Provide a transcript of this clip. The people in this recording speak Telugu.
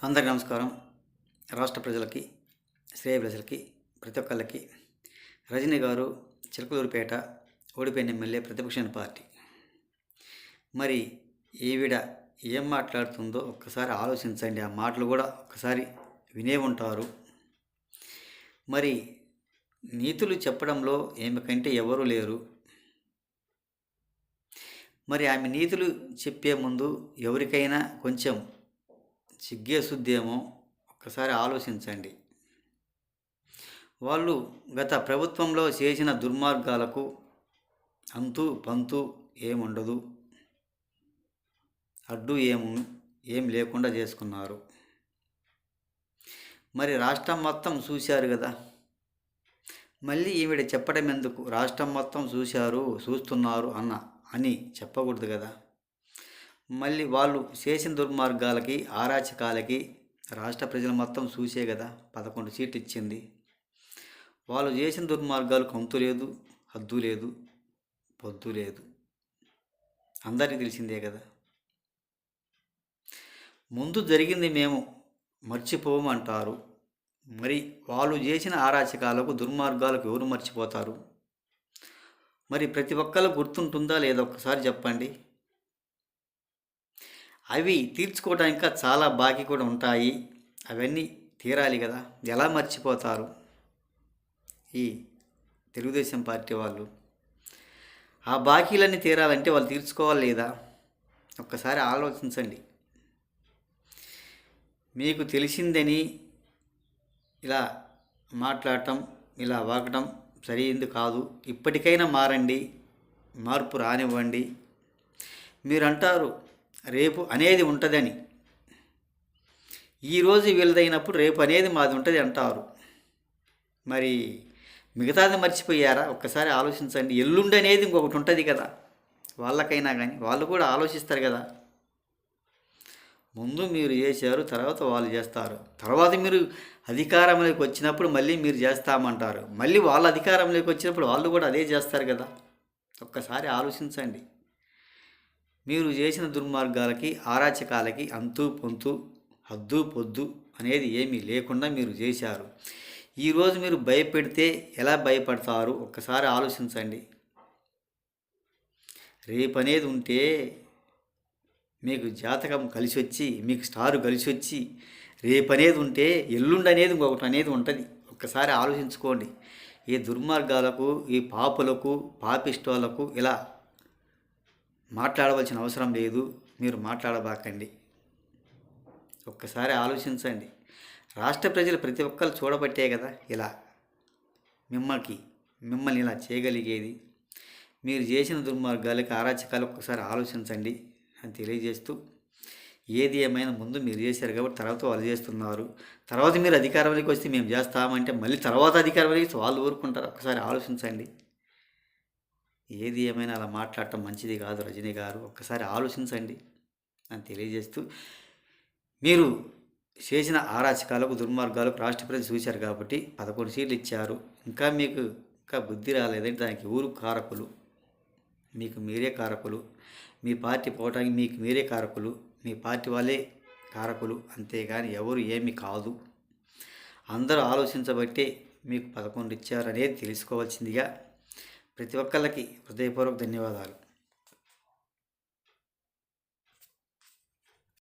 అందరికీ నమస్కారం. రాష్ట్ర ప్రజలకి, శ్రేయ ప్రజలకి, ప్రతి ఒక్కళ్ళకి రజనీ గారు చిలకలూరిపేట ఓడిపోయిన ఎమ్మెల్యే, ప్రతిపక్ష పార్టీ. మరి ఈవిడ ఏం మాట్లాడుతుందో ఒక్కసారి ఆలోచించండి. ఆ మాటలు కూడా ఒక్కసారి వినే ఉంటారు. మరి నీతులు చెప్పడంలో ఈమె కంటే ఎవరూ లేరు. మరి ఆమె నీతులు చెప్పే ముందు ఎవరికైనా కొంచెం సిగ్గేసుద్దేమో ఒక్కసారి ఆలోచించండి. వాళ్ళు గత ప్రభుత్వంలో చేసిన దుర్మార్గాలకు అంతు పంతు ఏముండదు, అడ్డు ఏం లేకుండా చేసుకున్నారు. మరి రాష్ట్రం మొత్తం చూశారు కదా. మళ్ళీ ఈవిడ చెప్పడం ఎందుకు? రాష్ట్రం మొత్తం చూస్తున్నారు అని చెప్పకూడదు కదా. మళ్ళీ వాళ్ళు చేసిన దుర్మార్గాలకి, ఆరాచకాలకి రాష్ట్ర ప్రజలు మొత్తం చూసే కదా 11 సీట్లు ఇచ్చింది. వాళ్ళు చేసిన దుర్మార్గాలకు అంతు లేదు, హద్దు లేదు, పొద్దు లేదు, అందరికీ తెలిసిందే కదా. ముందు జరిగింది మేము మర్చిపోమంటారు. మరి వాళ్ళు చేసిన ఆరాచకాలకు, దుర్మార్గాలకు ఎవరు మర్చిపోతారు? మరి ప్రతి ఒక్కళ్ళు గుర్తుంటుందా లేదా ఒక్కసారి చెప్పండి. అవి తీర్చుకోవడానికి ఇంకా చాలా బాకీ కూడా ఉంటాయి. అవన్నీ తీరాలి కదా. ఎలా మర్చిపోతారు ఈ తెలుగుదేశం పార్టీ వాళ్ళు? ఆ బాకీలన్నీ తీరాలంటే వాళ్ళు తీర్చుకోవాలి లేదా? ఒక్కసారి ఆలోచించండి. మీకు తెలిసిందని ఇలా మాట్లాడటం, ఇలా వాగటం సరైంది కాదు. ఇప్పటికైనా మారండి, మార్పు రానివ్వండి. మీరు అంటారు రేపు అనేది ఉంటుందని. ఈరోజు వీళ్ళదైనప్పుడు రేపు అనేది మాది ఉంటుంది అంటారు. మరి మిగతాది మర్చిపోయారా? ఒక్కసారి ఆలోచించండి. ఎల్లుండి అనేది ఇంకొకటి ఉంటుంది కదా. వాళ్ళకైనా కానీ వాళ్ళు కూడా ఆలోచిస్తారు కదా. ముందు మీరు చేశారు, తర్వాత వాళ్ళు చేస్తారు. తర్వాత మీరు అధికారంలోకి వచ్చినప్పుడు మళ్ళీ మీరు చేస్తామంటారు. మళ్ళీ వాళ్ళు అధికారంలోకి వచ్చినప్పుడు వాళ్ళు కూడా అదే చేస్తారు కదా. ఒక్కసారి ఆలోచించండి. మీరు చేసిన దుర్మార్గాలకి, ఆరాచకాలకి అంతు పొంతు, హద్దు పొద్దు అనేది ఏమీ లేకుండా మీరు చేశారు. ఈరోజు మీరు భయపెడితే ఎలా భయపడతారు? ఒక్కసారి ఆలోచించండి. రేపు అనేది ఉంటే మీకు జాతకం కలిసి వచ్చి, మీకు స్టారు కలిసి వచ్చి రేపు అనేది ఉంటే ఎల్లుండి అనేది ఇంకొకటి అనేది ఉంటుంది. ఒక్కసారి ఆలోచించుకోండి. ఈ దుర్మార్గాలకు, ఈ పాపులకు, పాపిష్టాలకు ఇలా మాట్లాడవలసిన అవసరం లేదు. మీరు మాట్లాడబాకండి. ఒక్కసారి ఆలోచించండి. రాష్ట్ర ప్రజలు ప్రతి ఒక్కరు చూడబట్టే కదా ఇలా మిమ్మల్ని ఇలా చేయగలిగేది. మీరు చేసిన దుర్మార్గాలకి, ఆరాచకాలు ఒక్కసారి ఆలోచించండి అని తెలియజేస్తూ, ఏది ఏమైనా ముందు మీరు చేశారు కాబట్టి తర్వాత వాళ్ళు చేస్తున్నారు. తర్వాత మీరు అధికారంలోకి వస్తే మేము చేస్తామంటే మళ్ళీ తర్వాత అధికారంలోకి వస్తే వాళ్ళు ఊరుకుంటారు. ఒక్కసారి ఆలోచించండి. ఏది ఏమైనా అలా మాట్లాడటం మంచిది కాదు. రజనీ గారు ఒక్కసారి ఆలోచించండి అని తెలియజేస్తూ, మీరు చేసిన ఆరాచకాలకు, దుర్మార్గాలకు రాష్ట్ర ప్రజలు చూశారు కాబట్టి 11 సీట్లు ఇచ్చారు. మీకు బుద్ధి రాలేదంటే దానికి ఊరు కారకులు, మీకు మీరే కారకులు. మీ పార్టీ పోవటానికి మీకు మీరే కారకులు, మీ పార్టీ వాళ్ళే కారకులు. అంతేగాని ఎవరు ఏమి కాదు. అందరూ ఆలోచించబట్టే మీకు 11 ఇచ్చారు అనేది తెలుసుకోవాల్సిందిగా ప్రతి ఒక్కళ్ళకి హృదయపూర్వక ధన్యవాదాలు.